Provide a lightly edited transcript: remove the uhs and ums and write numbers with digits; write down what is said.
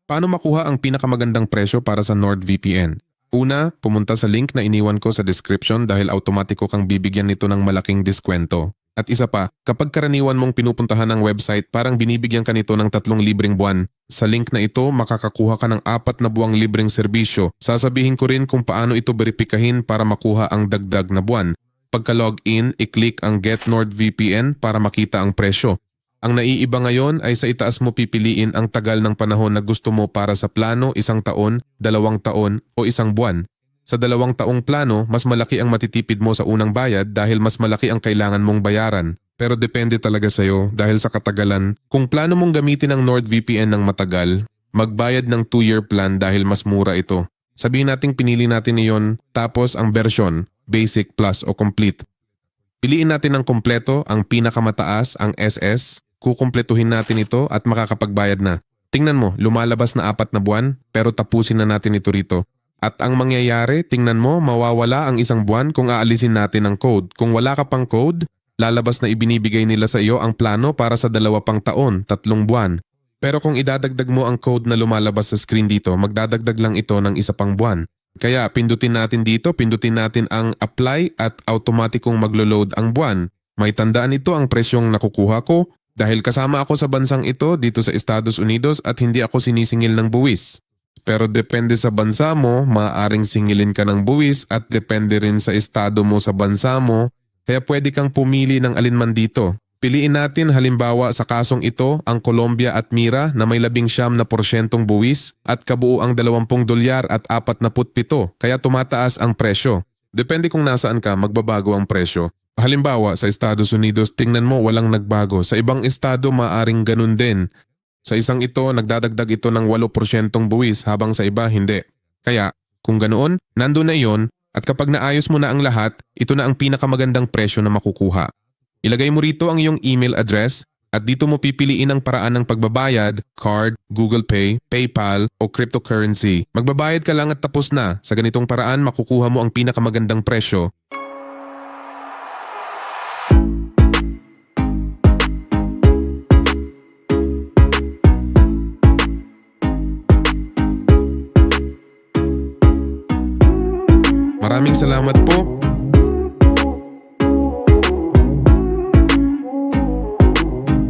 Paano makuha ang pinakamagandang presyo para sa NordVPN? Una, pumunta sa link na iniwan ko sa description dahil automatiko kang bibigyan nito ng malaking diskwento. At isa pa, kapag karaniwan mong pinupuntahan ng website, parang binibigyan ka nito ng 3 libreng buwan. Sa link na ito, makakakuha ka ng 4 na buwang libreng serbisyo. Sasabihin ko rin kung paano ito beripikahin para makuha ang dagdag na buwan. Pagka-login, i-click ang Get NordVPN para makita ang presyo. Ang naiiba ngayon ay sa itaas mo pipiliin ang tagal ng panahon na gusto mo para sa plano 1 taon, 2 taon o 1 buwan. Sa 2 taong plano, mas malaki ang matitipid mo sa unang bayad dahil mas malaki ang kailangan mong bayaran. Pero depende talaga sa'yo dahil sa katagalan. Kung plano mong gamitin ang NordVPN ng matagal, magbayad ng 2-year plan dahil mas mura ito. Sabihin nating pinili natin iyon tapos ang version, Basic, Plus o Complete. Piliin natin ang kompleto, ang pinakamataas, ang SS. Kukumpletuhin natin ito at makakapagbayad na. Tingnan mo, lumalabas na 4 na buwan pero tapusin na natin ito rito. At ang mangyayari, tingnan mo, mawawala ang 1 buwan kung aalisin natin ang code. Kung wala ka pang code, lalabas na ibinibigay nila sa iyo ang plano para sa 2 pang taon, 3 buwan. Pero kung idadagdag mo ang code na lumalabas sa screen dito, magdadagdag lang ito ng 1 pang buwan. Kaya pindutin natin dito, pindutin natin ang apply at automatikong maglo-load ang buwan. May tandaan ito ang presyong nakukuha ko dahil kasama ako sa bansang ito dito sa Estados Unidos at hindi ako sinisingil ng buwis. Pero depende sa bansa mo, maaaring singilin ka ng buwis at depende rin sa estado mo sa bansa mo, kaya pwede kang pumili ng alinman dito. Piliin natin halimbawa sa kasong ito ang Colombia at Mira na may 19% buwis at kabuo ang $20 at 47, kaya tumataas ang presyo. Depende kung nasaan ka, magbabago ang presyo. Halimbawa sa Estados Unidos, tingnan mo walang nagbago. Sa ibang estado maaring ganun din. Sa isang ito, nagdadagdag ito ng 8% buwis habang sa iba hindi. Kaya kung ganoon, nandun na iyon at kapag naayos mo na ang lahat, ito na ang pinakamagandang presyo na makukuha. Ilagay mo rito ang iyong email address at dito mo pipiliin ang paraan ng pagbabayad, card, Google Pay, PayPal o cryptocurrency. Magbabayad ka lang at tapos na. Sa ganitong paraan makukuha mo ang pinakamagandang presyo. Maraming salamat po.